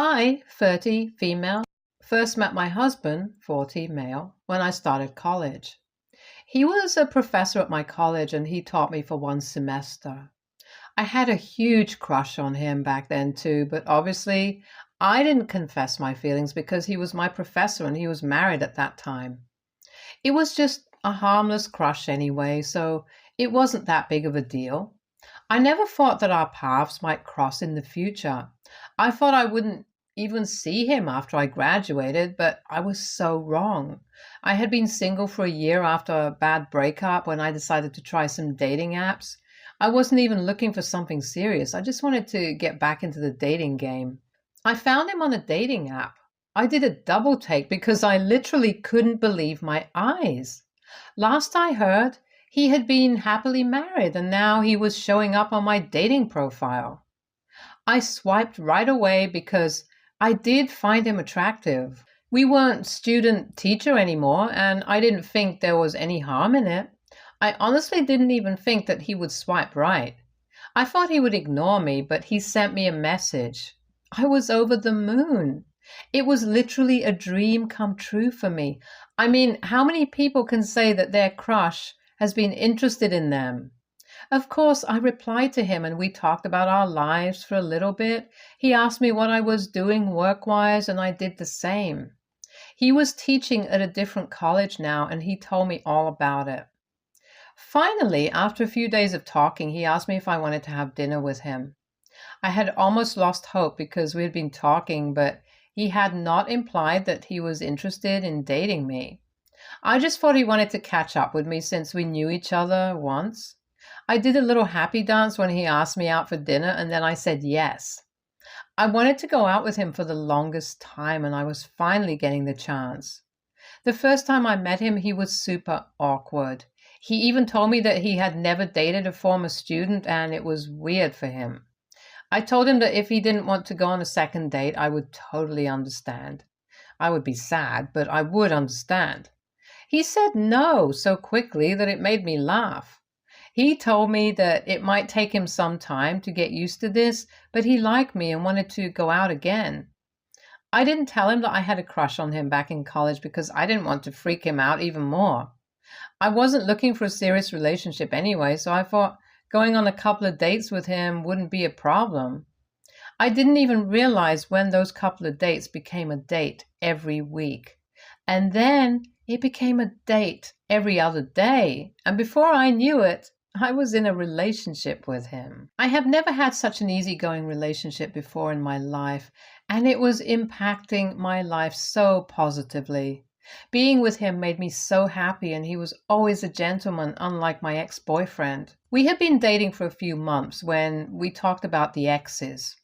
I, 30, female, first met my husband, 40, male, when I started college. He was a professor at my college and he taught me for one semester. I had a huge crush on him back then too, but obviously I didn't confess my feelings because he was my professor and he was married at that time. It was just a harmless crush anyway, so it wasn't that big of a deal. I never thought that our paths might cross in the future. I thought I wouldn't even see him after I graduated, but I was so wrong. I had been single for a year after a bad breakup when I decided to try some dating apps. I wasn't even looking for something serious. I just wanted to get back into the dating game. I found him on a dating app. I did a double take because I literally couldn't believe my eyes. Last I heard, he had been happily married and now he was showing up on my dating profile. I swiped right away because I did find him attractive. We weren't student teacher anymore and I didn't think there was any harm in it. I honestly didn't even think that he would swipe right. I thought he would ignore me, but he sent me a message. I was over the moon. It was literally a dream come true for me. I mean, how many people can say that their crush has been interested in them? Of course, I replied to him and we talked about our lives for a little bit. He asked me what I was doing work-wise and I did the same. He was teaching at a different college now and he told me all about it. Finally, after a few days of talking, he asked me if I wanted to have dinner with him. I had almost lost hope because we had been talking, but he had not implied that he was interested in dating me. I just thought he wanted to catch up with me since we knew each other once. I did a little happy dance when he asked me out for dinner, and then I said yes. I wanted to go out with him for the longest time, and I was finally getting the chance. The first time I met him, he was super awkward. He even told me that he had never dated a former student, and it was weird for him. I told him that if he didn't want to go on a second date, I would totally understand. I would be sad, but I would understand. He said no so quickly that it made me laugh. He told me that it might take him some time to get used to this, but he liked me and wanted to go out again. I didn't tell him that I had a crush on him back in college because I didn't want to freak him out even more. I wasn't looking for a serious relationship anyway, so I thought going on a couple of dates with him wouldn't be a problem. I didn't even realize when those couple of dates became a date every week. And then it became a date every other day. And before I knew it, I was in a relationship with him. I have never had such an easygoing relationship before in my life, and it was impacting my life so positively. Being with him made me so happy, and he was always a gentleman, unlike my ex-boyfriend. We had been dating for a few months when we talked about the exes.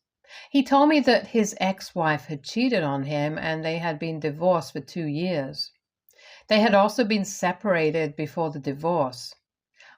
He told me that his ex-wife had cheated on him and they had been divorced for 2 years. They had also been separated before the divorce.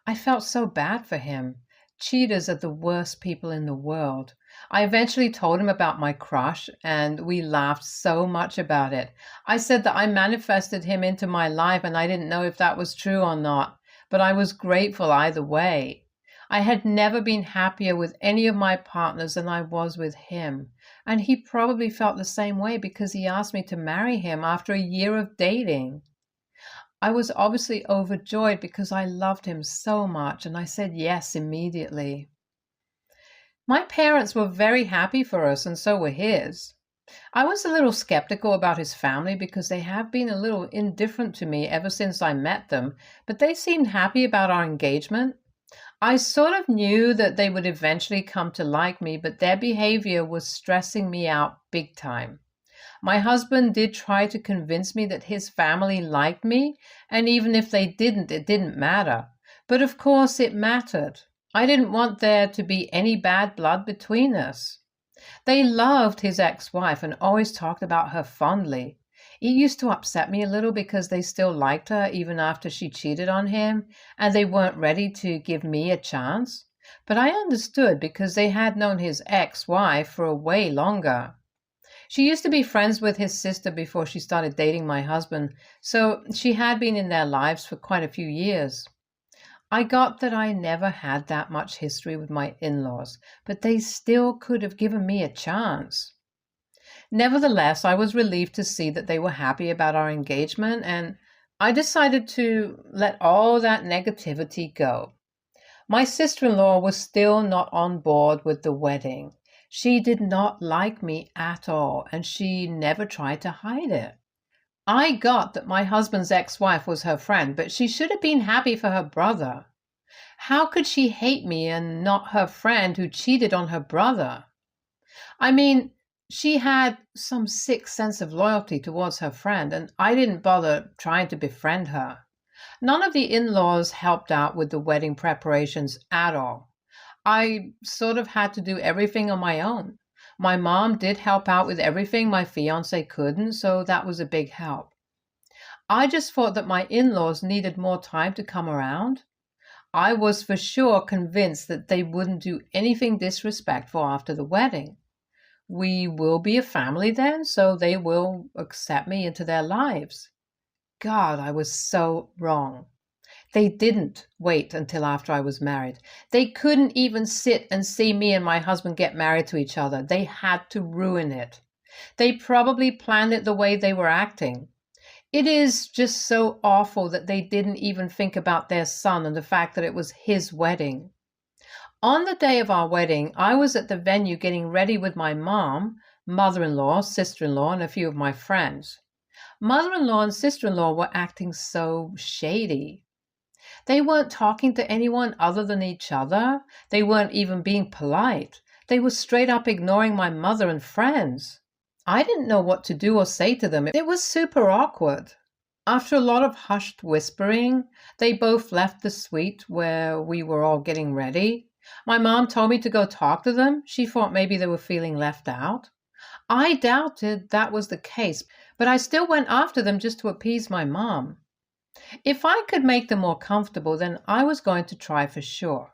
I felt so bad for him. Cheaters are the worst people in the world. I eventually told him about my crush and we laughed so much about it. I said that I manifested him into my life and I didn't know if that was true or not, but I was grateful either way. I had never been happier with any of my partners than I was with him, and he probably felt the same way because he asked me to marry him after a year of dating. I was obviously overjoyed because I loved him so much, and I said yes immediately. My parents were very happy for us, and so were his. I was a little skeptical about his family because they have been a little indifferent to me ever since I met them, but they seemed happy about our engagement. I sort of knew that they would eventually come to like me, but their behavior was stressing me out big time. My husband did try to convince me that his family liked me, and even if they didn't, it didn't matter. But of course it mattered. I didn't want there to be any bad blood between us. They loved his ex-wife and always talked about her fondly. It used to upset me a little because they still liked her even after she cheated on him, and they weren't ready to give me a chance. But I understood because they had known his ex-wife for way longer. She used to be friends with his sister before she started dating my husband, so she had been in their lives for quite a few years. I got that I never had that much history with my in-laws, but they still could have given me a chance. Nevertheless, I was relieved to see that they were happy about our engagement, and I decided to let all that negativity go. My sister-in-law was still not on board with the wedding. She did not like me at all, and she never tried to hide it. I got that my husband's ex-wife was her friend, but she should have been happy for her brother. How could she hate me and not her friend who cheated on her brother? I mean, she had some sick sense of loyalty towards her friend, and I didn't bother trying to befriend her. None of the in-laws helped out with the wedding preparations at all. I sort of had to do everything on my own. My mom did help out with everything my fiance couldn't, so that was a big help. I just thought that my in-laws needed more time to come around. I was for sure convinced that they wouldn't do anything disrespectful after the wedding. We will be a family then, so they will accept me into their lives. God, I was so wrong. They didn't wait until after I was married. They couldn't even sit and see me and my husband get married to each other. They had to ruin it. They probably planned it the way they were acting. It is just so awful that they didn't even think about their son and the fact that it was his wedding. On the day of our wedding, I was at the venue getting ready with my mom, mother-in-law, sister-in-law, and a few of my friends. Mother-in-law and sister-in-law were acting so shady. They weren't talking to anyone other than each other. They weren't even being polite. They were straight up ignoring my mother and friends. I didn't know what to do or say to them. It was super awkward. After a lot of hushed whispering, they both left the suite where we were all getting ready. My mom told me to go talk to them. She thought maybe they were feeling left out. I doubted that was the case, but I still went after them just to appease my mom. If I could make them more comfortable, then I was going to try for sure.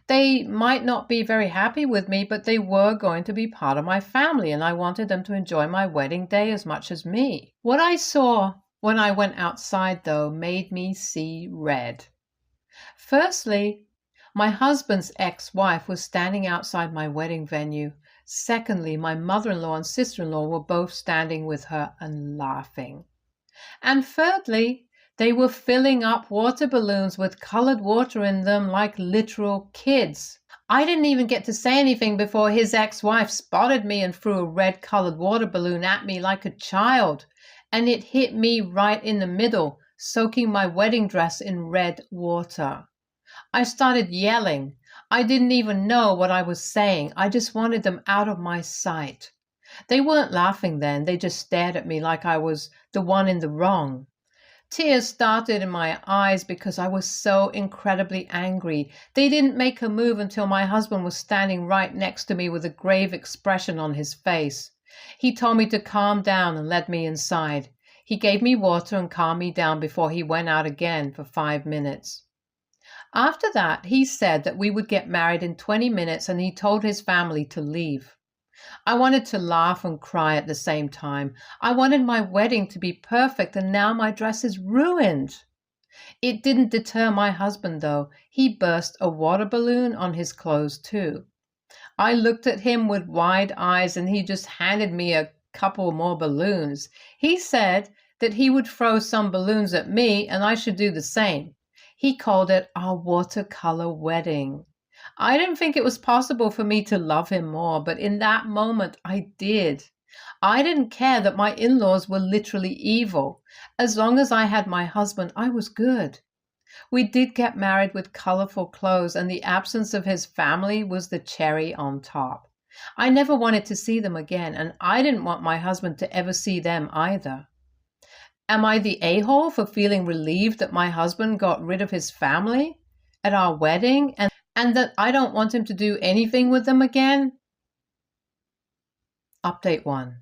They might not be very happy with me, but they were going to be part of my family, and I wanted them to enjoy my wedding day as much as me. What I saw when I went outside, though, made me see red. Firstly, my husband's ex-wife was standing outside my wedding venue. Secondly, my mother-in-law and sister-in-law were both standing with her and laughing. And thirdly, they were filling up water balloons with colored water in them like literal kids. I didn't even get to say anything before his ex-wife spotted me and threw a red-colored water balloon at me like a child, and it hit me right in the middle, soaking my wedding dress in red water. I started yelling. I didn't even know what I was saying. I just wanted them out of my sight. They weren't laughing then. They just stared at me like I was the one in the wrong. Tears started in my eyes because I was so incredibly angry. They didn't make a move until my husband was standing right next to me with a grave expression on his face. He told me to calm down and led me inside. He gave me water and calmed me down before he went out again for 5 minutes. After that, he said that we would get married in 20 minutes, and he told his family to leave. I wanted to laugh and cry at the same time. I wanted my wedding to be perfect, and now my dress is ruined. It didn't deter my husband, though. He burst a water balloon on his clothes, too. I looked at him with wide eyes, and he just handed me a couple more balloons. He said that he would throw some balloons at me, and I should do the same. He called it our watercolor wedding. I didn't think it was possible for me to love him more, but in that moment I did. I didn't care that my in-laws were literally evil. As long as I had my husband, I was good. We did get married with colorful clothes, and the absence of his family was the cherry on top. I never wanted to see them again, and I didn't want my husband to ever see them either. Am I the a-hole for feeling relieved that my husband got rid of his family at our wedding and that I don't want him to do anything with them again? Update 1.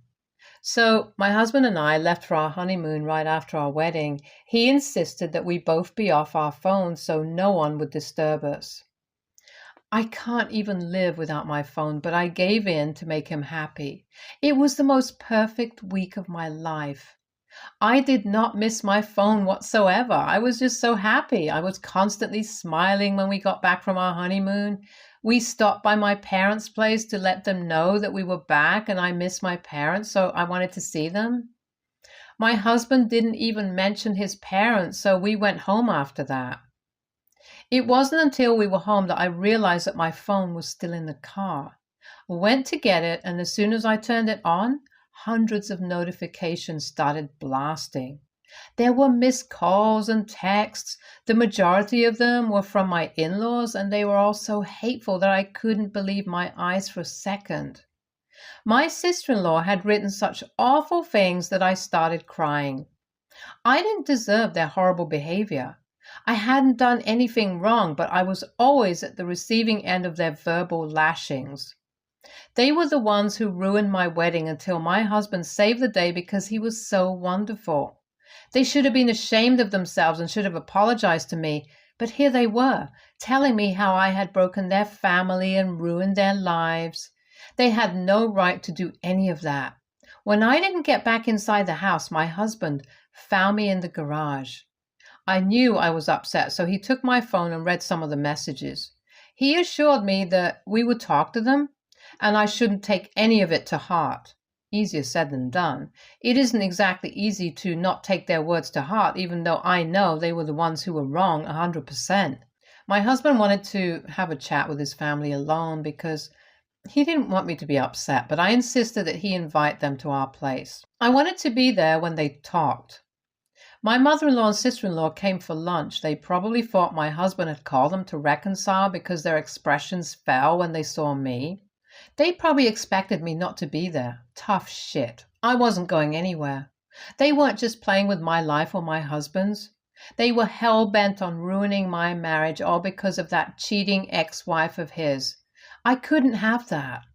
So my husband and I left for our honeymoon right after our wedding. He insisted that we both be off our phones so no one would disturb us. I can't even live without my phone, but I gave in to make him happy. It was the most perfect week of my life. I did not miss my phone whatsoever. I was just so happy. I was constantly smiling when we got back from our honeymoon. We stopped by my parents' place to let them know that we were back and I missed my parents, so I wanted to see them. My husband didn't even mention his parents, so we went home after that. It wasn't until we were home that I realized that my phone was still in the car. I went to get it, and as soon as I turned it on, hundreds of notifications started blasting. There were missed calls and texts. The majority of them were from my in-laws, and they were all so hateful that I couldn't believe my eyes for a second. My sister-in-law had written such awful things that I started crying. I didn't deserve their horrible behavior. I hadn't done anything wrong, but I was always at the receiving end of their verbal lashings. They were the ones who ruined my wedding until my husband saved the day because he was so wonderful. They should have been ashamed of themselves and should have apologized to me, but here they were, telling me how I had broken their family and ruined their lives. They had no right to do any of that. When I didn't get back inside the house, my husband found me in the garage. I knew I was upset, so he took my phone and read some of the messages. He assured me that we would talk to them, and I shouldn't take any of it to heart. Easier said than done. It isn't exactly easy to not take their words to heart, even though I know they were the ones who were wrong 100%. My husband wanted to have a chat with his family alone because he didn't want me to be upset, but I insisted that he invite them to our place. I wanted to be there when they talked. My mother-in-law and sister-in-law came for lunch. They probably thought my husband had called them to reconcile because their expressions fell when they saw me. They probably expected me not to be there. Tough shit. I wasn't going anywhere. They weren't just playing with my life or my husband's. They were hell-bent on ruining my marriage all because of that cheating ex-wife of his. I couldn't have that.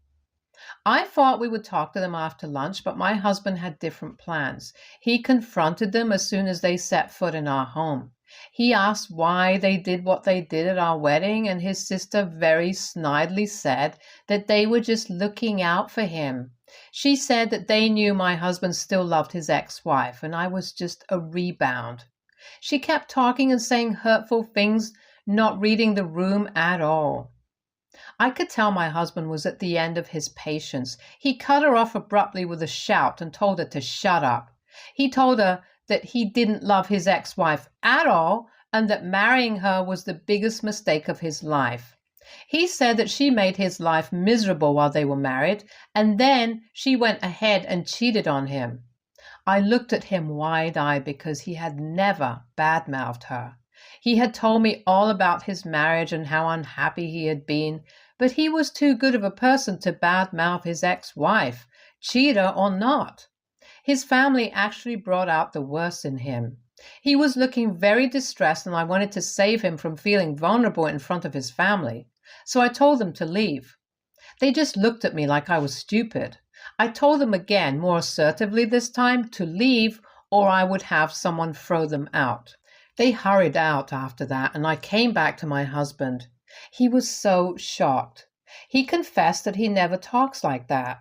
I thought we would talk to them after lunch, but my husband had different plans. He confronted them as soon as they set foot in our home. He asked why they did what they did at our wedding, and his sister very snidely said that they were just looking out for him. She said that they knew my husband still loved his ex-wife, and I was just a rebound. She kept talking and saying hurtful things, not reading the room at all. I could tell my husband was at the end of his patience. He cut her off abruptly with a shout and told her to shut up. He told her that he didn't love his ex-wife at all and that marrying her was the biggest mistake of his life. He said that she made his life miserable while they were married, and then she went ahead and cheated on him. I looked at him wide-eyed because he had never bad-mouthed her. He had told me all about his marriage and how unhappy he had been, but he was too good of a person to bad-mouth his ex-wife, cheater or not. His family actually brought out the worst in him. He was looking very distressed, and I wanted to save him from feeling vulnerable in front of his family. So I told them to leave. They just looked at me like I was stupid. I told them again, more assertively this time, to leave or I would have someone throw them out. They hurried out after that, and I came back to my husband. He was so shocked. He confessed that he never talks like that.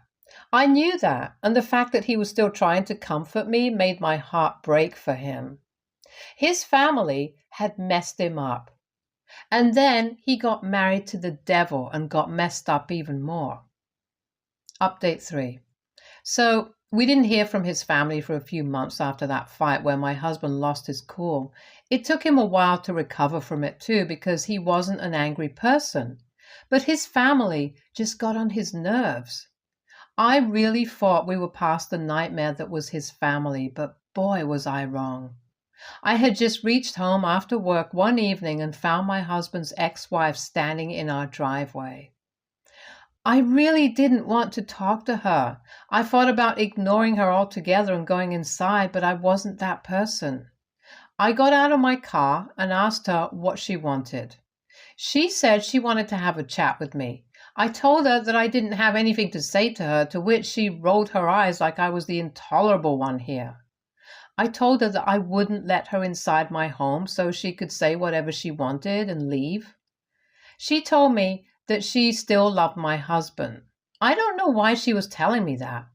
I knew that, and the fact that he was still trying to comfort me made my heart break for him. His family had messed him up. And then he got married to the devil and got messed up even more. Update 3. So we didn't hear from his family for a few months after that fight where my husband lost his cool. It took him a while to recover from it too because he wasn't an angry person. But his family just got on his nerves. I really thought we were past the nightmare that was his family, but boy was I wrong. I had just reached home after work one evening and found my husband's ex-wife standing in our driveway. I really didn't want to talk to her. I thought about ignoring her altogether and going inside, but I wasn't that person. I got out of my car and asked her what she wanted. She said she wanted to have a chat with me. I told her that I didn't have anything to say to her, to which she rolled her eyes like I was the intolerable one here. I told her that I wouldn't let her inside my home so she could say whatever she wanted and leave. She told me that she still loved my husband. I don't know why she was telling me that.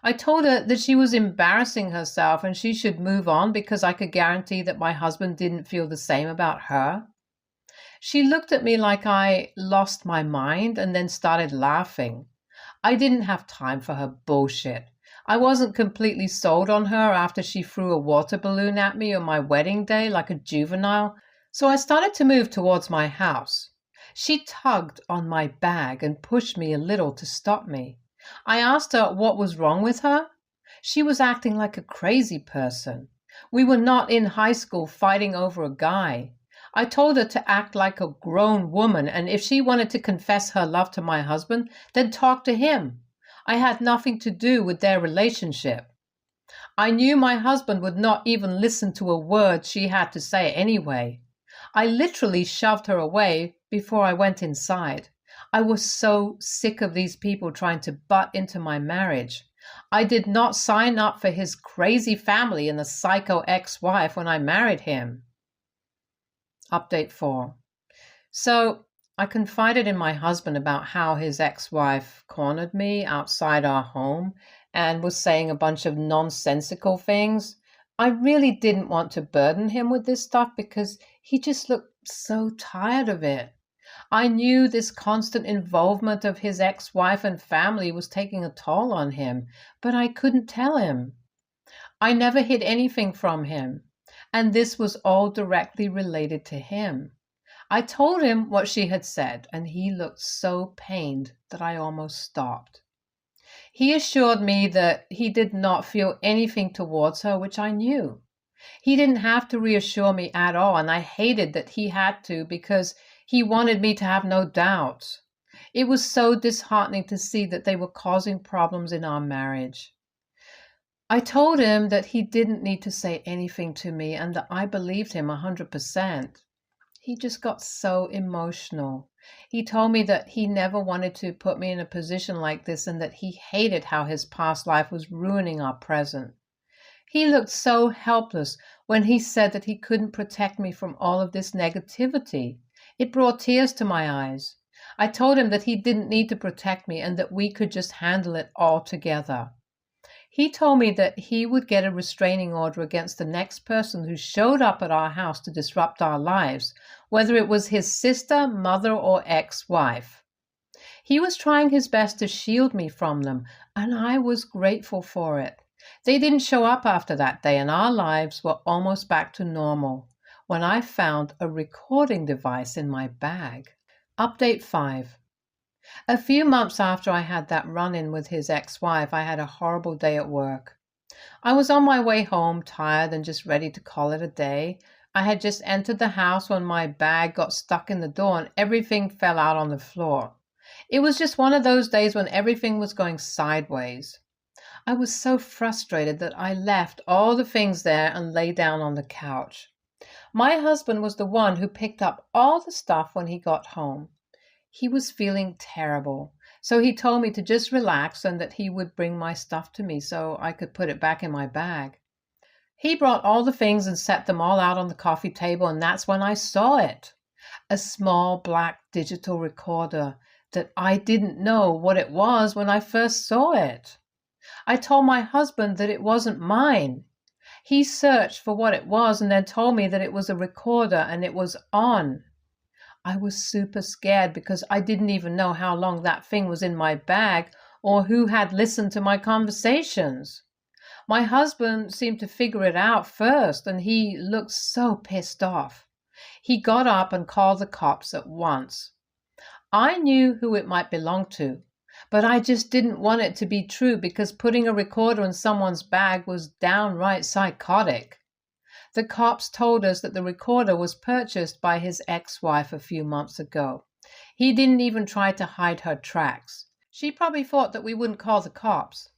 I told her that she was embarrassing herself and she should move on because I could guarantee that my husband didn't feel the same about her. She looked at me like I lost my mind and then started laughing. I didn't have time for her bullshit. I wasn't completely sold on her after she threw a water balloon at me on my wedding day like a juvenile, so I started to move towards my house. She tugged on my bag and pushed me a little to stop me. I asked her what was wrong with her. She was acting like a crazy person. We were not in high school fighting over a guy. I told her to act like a grown woman, and if she wanted to confess her love to my husband, then talk to him. I had nothing to do with their relationship. I knew my husband would not even listen to a word she had to say anyway. I literally shoved her away before I went inside. I was so sick of these people trying to butt into my marriage. I did not sign up for his crazy family and the psycho ex-wife when I married him. Update 4. So I confided in my husband about how his ex-wife cornered me outside our home and was saying a bunch of nonsensical things. I really didn't want to burden him with this stuff because he just looked so tired of it. I knew this constant involvement of his ex-wife and family was taking a toll on him, but I couldn't tell him. I never hid anything from him, and this was all directly related to him. I told him what she had said, and he looked so pained that I almost stopped. He assured me that he did not feel anything towards her, which I knew. He didn't have to reassure me at all, and I hated that he had to because he wanted me to have no doubts. It was so disheartening to see that they were causing problems in our marriage. I told him that he didn't need to say anything to me and that I believed him 100%. He just got so emotional. He told me that he never wanted to put me in a position like this and that he hated how his past life was ruining our present. He looked so helpless when he said that he couldn't protect me from all of this negativity. It brought tears to my eyes. I told him that he didn't need to protect me and that we could just handle it all together. He told me that he would get a restraining order against the next person who showed up at our house to disrupt our lives, whether it was his sister, mother, or ex-wife. He was trying his best to shield me from them, and I was grateful for it. They didn't show up after that day, and our lives were almost back to normal when I found a recording device in my bag. Update 5. A few months after I had that run-in with his ex-wife, I had a horrible day at work. I was on my way home, tired and just ready to call it a day. I had just entered the house when my bag got stuck in the door and everything fell out on the floor. It was just one of those days when everything was going sideways. I was so frustrated that I left all the things there and lay down on the couch. My husband was the one who picked up all the stuff when he got home. He was feeling terrible, so he told me to just relax and that he would bring my stuff to me so I could put it back in my bag. He brought all the things and set them all out on the coffee table, and that's when I saw it. A small black digital recorder that I didn't know what it was when I first saw it. I told my husband that it wasn't mine. He searched for what it was and then told me that it was a recorder and it was on. I was super scared because I didn't even know how long that thing was in my bag or who had listened to my conversations. My husband seemed to figure it out first, and he looked so pissed off. He got up and called the cops at once. I knew who it might belong to, but I just didn't want it to be true because putting a recorder in someone's bag was downright psychotic. The cops told us that the recorder was purchased by his ex-wife a few months ago. He didn't even try to hide her tracks. She probably thought that we wouldn't call the cops.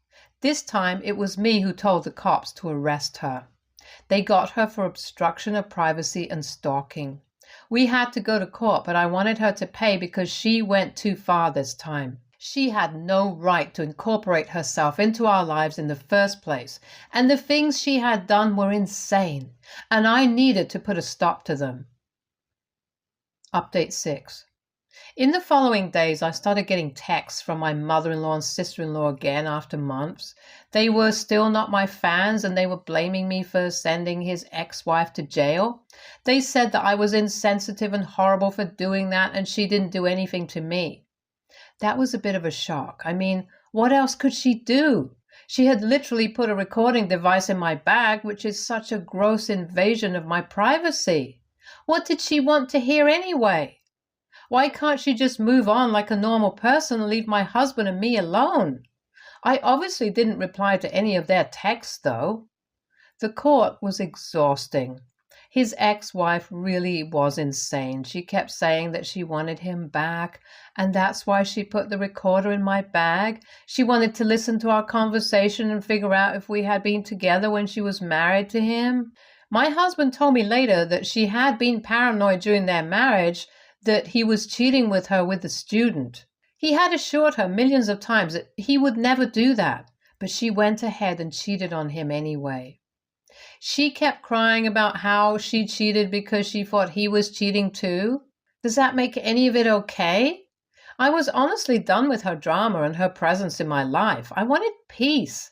This time it was me who told the cops to arrest her. They got her for obstruction of privacy and stalking. We had to go to court, but I wanted her to pay because she went too far this time. She had no right to incorporate herself into our lives in the first place, and the things she had done were insane, and I needed to put a stop to them. Update 6. In the following days, I started getting texts from my mother-in-law and sister-in-law again after months. They were still not my fans and they were blaming me for sending his ex-wife to jail. They said that I was insensitive and horrible for doing that and she didn't do anything to me. That was a bit of a shock. I mean, what else could she do? She had literally put a recording device in my bag, which is such a gross invasion of my privacy. What did she want to hear anyway? Why can't she just move on like a normal person and leave my husband and me alone? I obviously didn't reply to any of their texts, though. The court was exhausting. His ex-wife really was insane. She kept saying that she wanted him back, and that's why she put the recorder in my bag. She wanted to listen to our conversation and figure out if we had been together when she was married to him. My husband told me later that she had been paranoid during their marriage, that he was cheating with her with the student. He had assured her millions of times that he would never do that, but she went ahead and cheated on him anyway. She kept crying about how she cheated because she thought he was cheating too. Does that make any of it okay? I was honestly done with her drama and her presence in my life. I wanted peace.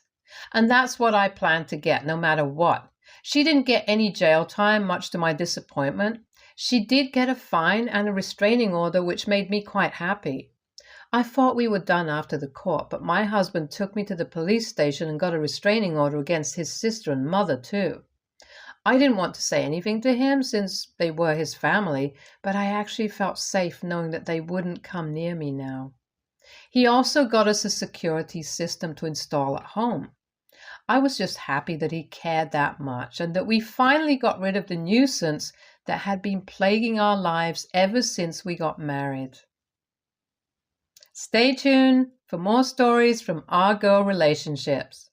And that's what I planned to get, no matter what. She didn't get any jail time, much to my disappointment. She did get a fine and a restraining order, which made me quite happy. I thought we were done after the court, but my husband took me to the police station and got a restraining order against his sister and mother too. I didn't want to say anything to him since they were his family, but I actually felt safe knowing that they wouldn't come near me now. He also got us a security system to install at home. I was just happy that he cared that much and that we finally got rid of the nuisance that had been plaguing our lives ever since we got married. Stay tuned for more stories from our girl relationships.